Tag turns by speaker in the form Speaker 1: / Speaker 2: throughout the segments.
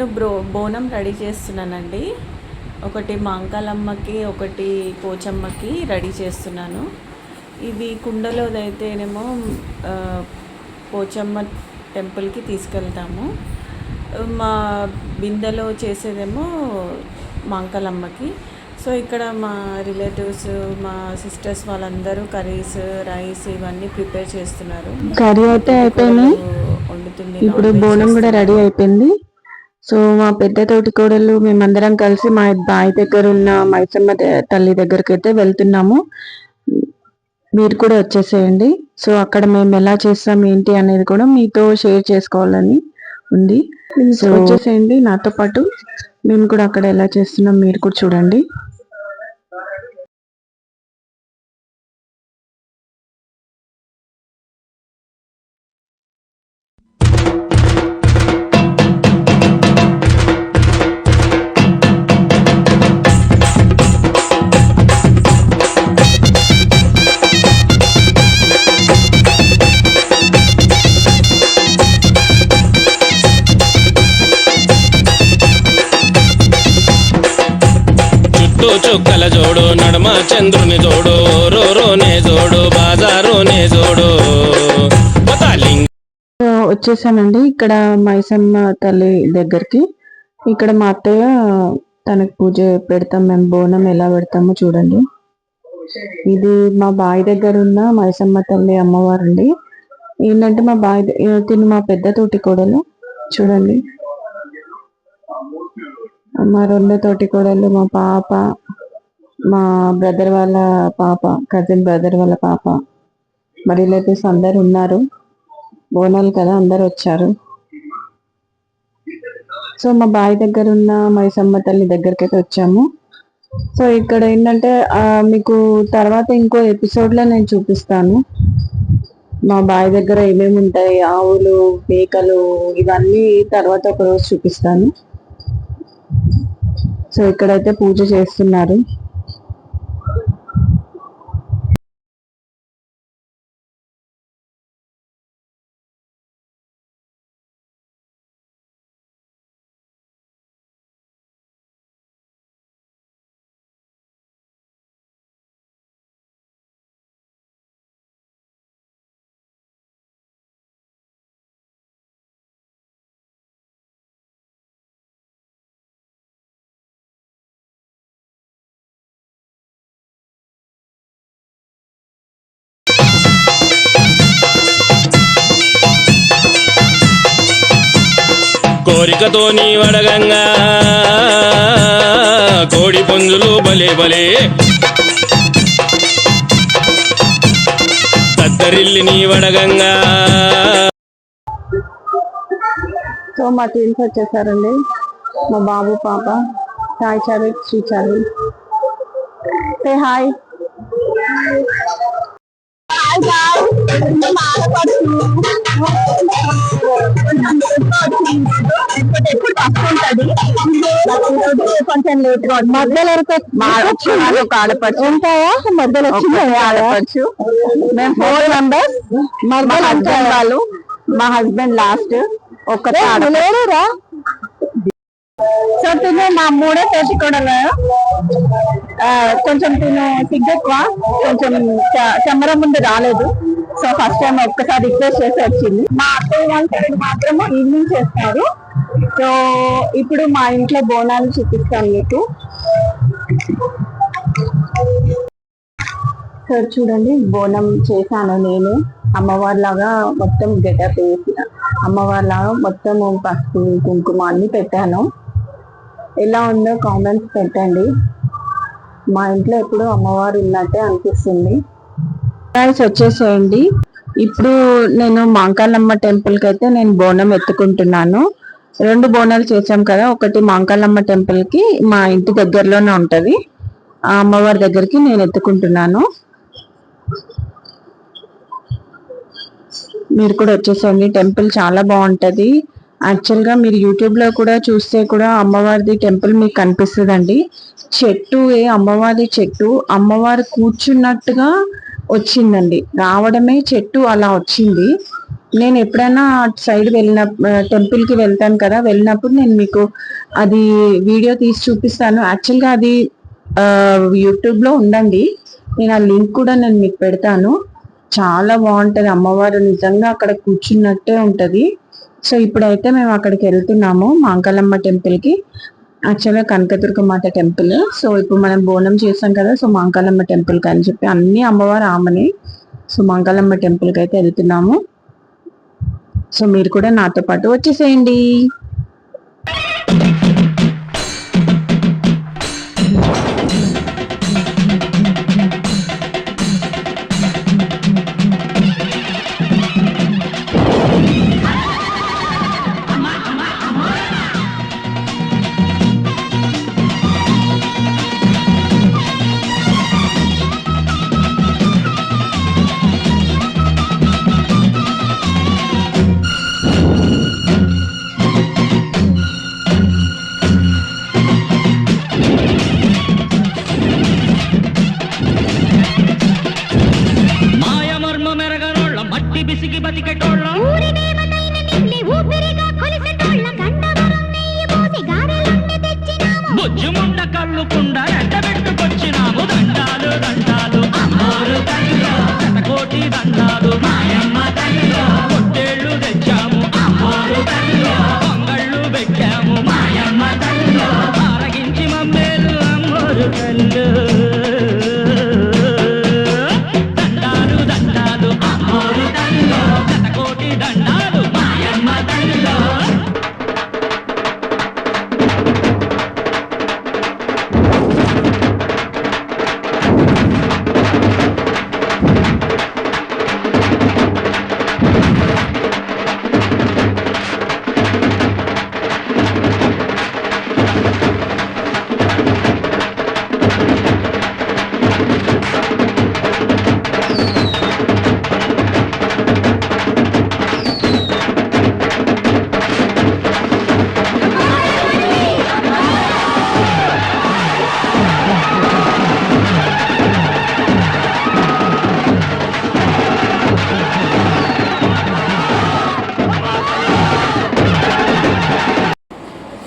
Speaker 1: నేను బోనం రెడీ చేస్తున్నానండి. ఒకటి మాంకాలమ్మకి, ఒకటి పోచమ్మకి రెడీ చేస్తున్నాను. ఇది కుండలోదైతేనేమో పోచమ్మ టెంపుల్కి తీసుకెళ్తాము. మా బిందెలో చేసేదేమో మాంకాలమ్మకి. సో ఇక్కడ మా రిలేటివ్స్, మా సిస్టర్స్ వాళ్ళందరూ కర్రీస్, రైస్ ఇవన్నీ ప్రిపేర్ చేస్తున్నారు.
Speaker 2: కర్రీ అయితే అయిపోయినాయి, ఇప్పుడు బోనం కూడా రెడీ అయిపోయింది. సో మా పెద్ద తోటి కోడలు మేమందరం కలిసి మా బావి దగ్గర ఉన్న మైసమ్మ తల్లి దగ్గరికి అయితే వెళ్తున్నాము. మీరు కూడా వచ్చేసేయండి. సో అక్కడ మేము ఎలా చేస్తాం ఏంటి అనేది కూడా మీతో షేర్ చేసుకోవాలని ఉంది. సో వచ్చేసేయండి నాతో పాటు. మేము కూడా అక్కడ ఎలా చేస్తున్నాం మీరు కూడా చూడండి.
Speaker 3: చుక్కల జోడు నడమ చంద్రుని జోడు రోనే జోడు బాజారోనే జోడు.
Speaker 2: వచ్చేసానండి ఇక్కడ మైసమ్మ తల్లి దగ్గరికి. ఇక్కడ మా అత్తయ్య తనకు పూజ పెడతాం. మేము బోనం ఎలా పెడతామో చూడండి. ఇది మా బావి దగ్గర ఉన్న మైసమ్మ తల్లి అమ్మవారు అండి. ఏంటంటే మా బావి తిని మా పెద్ద తోటి కోడలు చూడండి. మా రెండో తోటి కోడలు, మా పాప, మా బ్రదర్ వాళ్ళ పాప, కజిన్ బ్రదర్ వాళ్ళ పాప, మా రిలేటివ్స్ అందరు ఉన్నారు. బోనాలు కదా అందరు వచ్చారు. సో మా బావి దగ్గర ఉన్న మైసమ్మ తల్లి దగ్గరికి అయితే వచ్చాము. సో ఇక్కడ ఏంటంటే మీకు తర్వాత ఇంకో ఎపిసోడ్ లో నేను చూపిస్తాను మా బావి దగ్గర ఏమేమి ఉంటాయి, ఆవులు, మేకలు, ఇవన్నీ తర్వాత ఒక రోజు చూపిస్తాను. సో ఇక్కడైతే పూజ చేస్తున్నారు.
Speaker 3: కోరికతో నీ వడగంగా కోడి పుంజులు బలే బలే తద్దరిల్లి నీ వడగంగా.
Speaker 2: సో మా ట్విన్స్ వచ్చేసారండి. మా బాబు పాప సాయి చారి, శ్రీ చారి. Say hi. కొంచెం లేట్ మధ్యలో ఒక ఆడపడుచు ఉంటాయా, మధ్యలో వచ్చింది ఆడపడుచు. మేము 4 మెంబర్స్. మా హస్బెండ్ వాళ్ళు, మా హస్బెండ్ లాస్ట్ ఒక్కటే లేరురా. సో తినే మా మూడో తోటి కూడా కొంచెం తినే సిగ్గెక్కువ, కొంచెం కెమెరా ముందు రాలేదు. సో ఫస్ట్ టైం ఒక్కసారి రిక్వెస్ట్ చేసి వచ్చింది. మా అత్తయ్య వాళ్ళ సైడ్ మాత్రము ఈవినింగ్ చేస్తారు. సో ఇప్పుడు మా ఇంట్లో బోనాలు చూపిస్తాను మీకు. సో చూడండి, బోనం చేశాను నేను. అమ్మవారి లాగా మొత్తం గెటప్ వేసిన, అమ్మవారి లాగా మొత్తం పసుపు కుంకుమ అన్ని పెట్టాను. ఎలా ఉందో కామెంట్స్ పెట్టండి. మా ఇంట్లో ఎప్పుడు అమ్మవారు ఉన్నట్టే అనిపిస్తుంది. వచ్చేసేయండి. ఇప్పుడు నేను మాంకాలమ్మ టెంపుల్ కి అయితే నేను బోనం ఎత్తుకుంటున్నాను. 2 బోనాలు చేసాం కదా, ఒకటి మాంకాలమ్మ టెంపుల్ కి మా ఇంటి దగ్గరలోనే ఉంటది, ఆ అమ్మవారి దగ్గరికి నేను ఎత్తుకుంటున్నాను. మీరు కూడా వచ్చేసేయండి. టెంపుల్ చాలా బాగుంటది. యాక్చువల్ గా మీరు యూట్యూబ్ లో కూడా చూస్తే కూడా అమ్మవారిది టెంపుల్ మీకు కనిపిస్తుందండి. చెట్టు, అమ్మవారి చెట్టు, అమ్మవారు కూర్చున్నట్టుగా వచ్చిందండి. రావడమే చెట్టు అలా వచ్చింది. నేను ఎప్పుడైనా అటు సైడ్ టెంపుల్కి వెళ్తాను కదా, వెళ్ళినప్పుడు నేను మీకు అది వీడియో తీసి చూపిస్తాను. యాక్చువల్గా అది యూట్యూబ్లో ఉందండి, నేను ఆ లింక్ కూడా నేను మీకు పెడతాను. చాలా బాగుంటది, అమ్మవారు నిజంగా అక్కడ కూర్చున్నట్టే ఉంటది. సో ఇప్పుడైతే మేము అక్కడికి వెళ్తున్నాము, మాంకాలమ్మ టెంపుల్కి. యాక్చువల్గా కనకదుర్గ మాత టెంపుల్. సో ఇప్పుడు మనం బోనం చేసాం కదా, సో మాంకాలమ్మ టెంపుల్కి అని చెప్పి అన్ని అమ్మవారు ఆమెనే. సో మాంకాలమ్మ టెంపుల్కి అయితే వెళ్తున్నాము. సో మీరు కూడా నాతో పాటు వచ్చేసేయండి.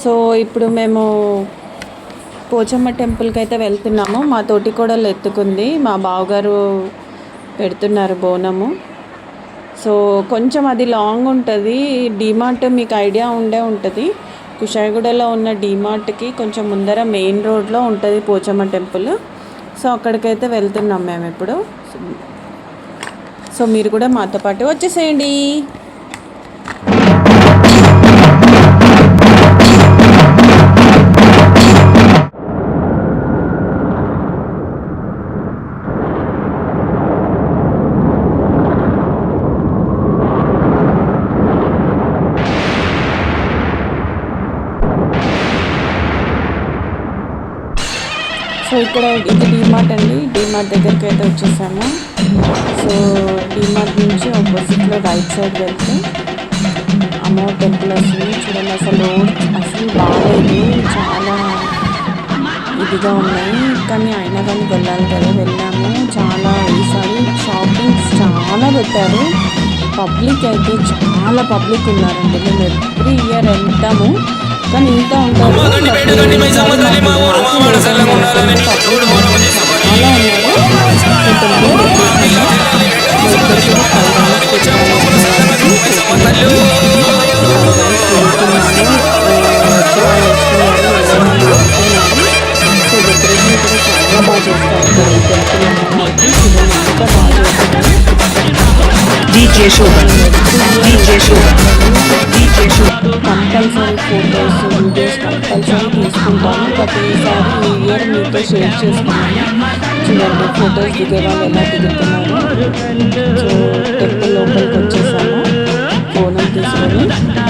Speaker 1: సో ఇప్పుడు మేము పోచమ్మ టెంపుల్కి అయితే వెళ్తున్నాము. మా తోటి కోడలు ఎత్తుకుంది, మా బావగారు పెడుతున్నారు బోనము. సో కొంచెం అది లాంగ్ ఉంటుంది. డీమార్ట్ మీకు ఐడియా ఉంటుంది, కుషాయిగూడలో ఉన్న డీమార్ట్కి కొంచెం ముందర మెయిన్ రోడ్లో ఉంటుంది పోచమ్మ టెంపుల్. సో అక్కడికైతే వెళ్తున్నాం మేము ఇప్పుడు. సో మీరు కూడా మాతో పాటు వచ్చేసేయండి. సో ఇక్కడ ఇది డీమార్ట్ అండి, డీమార్ట్ దగ్గరికి అయితే వచ్చేసాము. సో డీమార్ట్ నుంచి ఆపోజిట్లో రైట్ సైడ్ వెళ్తే అమ్మవారి టెంపుల్ వస్తుంది. చూడండి, అసలు బాగాలేదు, చాలా ఇదిగా ఉన్నాయి, కానీ అయినా కానీ వెళ్ళాలి కదా, వెళ్ళాము. చాలా ఈసారి షాపింగ్స్ చాలా పెట్టారు. పబ్లిక్ అయితే చాలా పబ్లిక్ ఉన్నారండి. మేము ఎవ్రీ ఇయర్ వెళ్తాము, కానీ ఇంత ఉంటారు చాలా కంపల్సరీ ఫోటోస్ వీడియోస్ కంపల్సరీ తీసుకుంటాను. ప్రతి ఈసారి ఈ ఇయర్ మీతో షేర్ చేసుకున్నాను. చూడండి ఫొటోస్ దిగే వాళ్ళు ఎలా దిగుతున్నారు. సో టెంపుల్ లోపలికి వచ్చేసాము బోనం తీసుకొని.
Speaker 4: ఎల్లమ్మ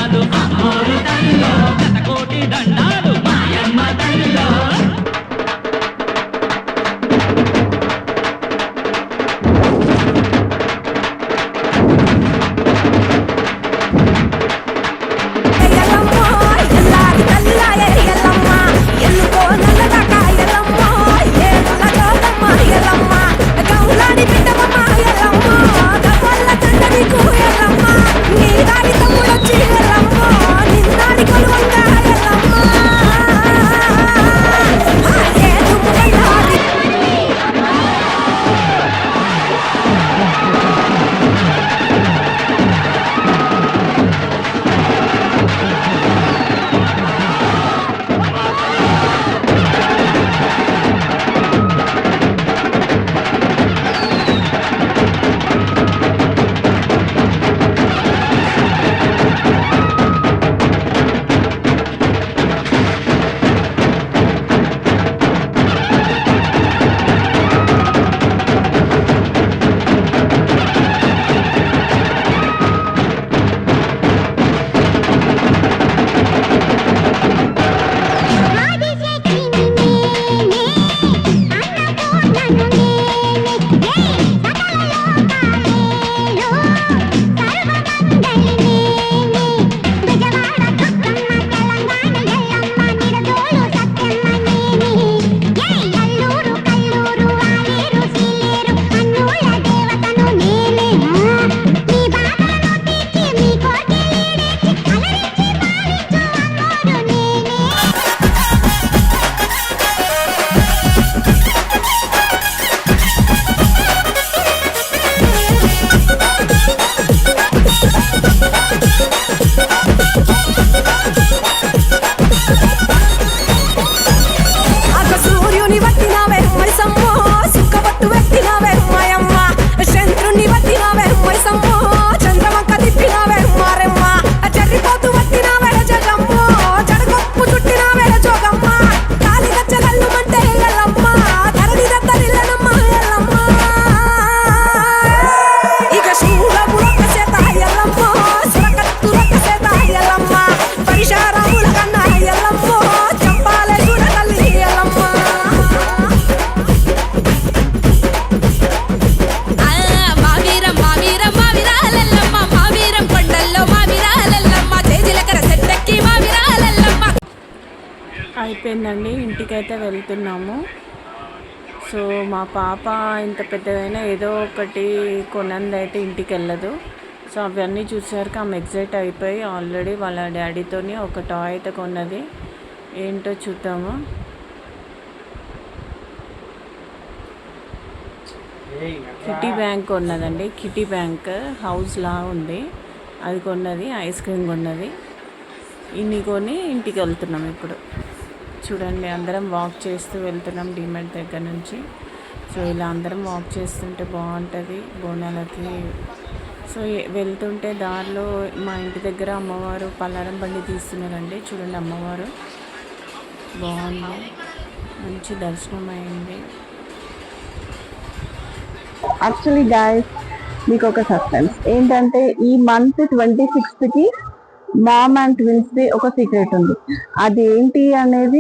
Speaker 1: అయిపోయిందండి, ఇంటికైతే వెళ్తున్నాము. సో మా పాప ఇంత పెద్దదైనా ఏదో ఒకటి కొనంది అయితే ఇంటికి వెళ్ళదు. సో అవన్నీ చూసాక ఆమె ఎగ్జైట్ అయిపోయి ఆల్రెడీ వాళ్ళ డాడీతోని ఒక టాయ్ అయితే కొన్నది. ఏంటో చూద్దాము. కిటీ బ్యాంక్ కొన్నదండి. కిటీ బ్యాంక్ హౌస్ లా ఉంది, అది కొన్నది. ఐస్ క్రీమ్ కొన్నది. ఇన్ని కొని ఇంటికి వెళ్తున్నాం ఇప్పుడు. చూడండి, అందరం వాక్ చేస్తూ వెళ్తున్నాం డీమార్ట్ దగ్గర నుంచి. సో ఇలా అందరం వాక్ చేస్తుంటే బాగుంటుంది బోనాలకి. సో వెళ్తుంటే దారిలో మా ఇంటి దగ్గర అమ్మవారు పల్లారం బండి తీస్తున్నారండి. చూడండి, అమ్మవారు బాగుంది, మంచి దర్శనం అయింది.
Speaker 2: యాక్చువల్లీ గాయస్, మీకు ఒక సస్పెన్స్ ఏంటంటే ఈ month 26th mom and twins the ఒక సీక్రెట్ ఉంది. అది ఏంటి అనేది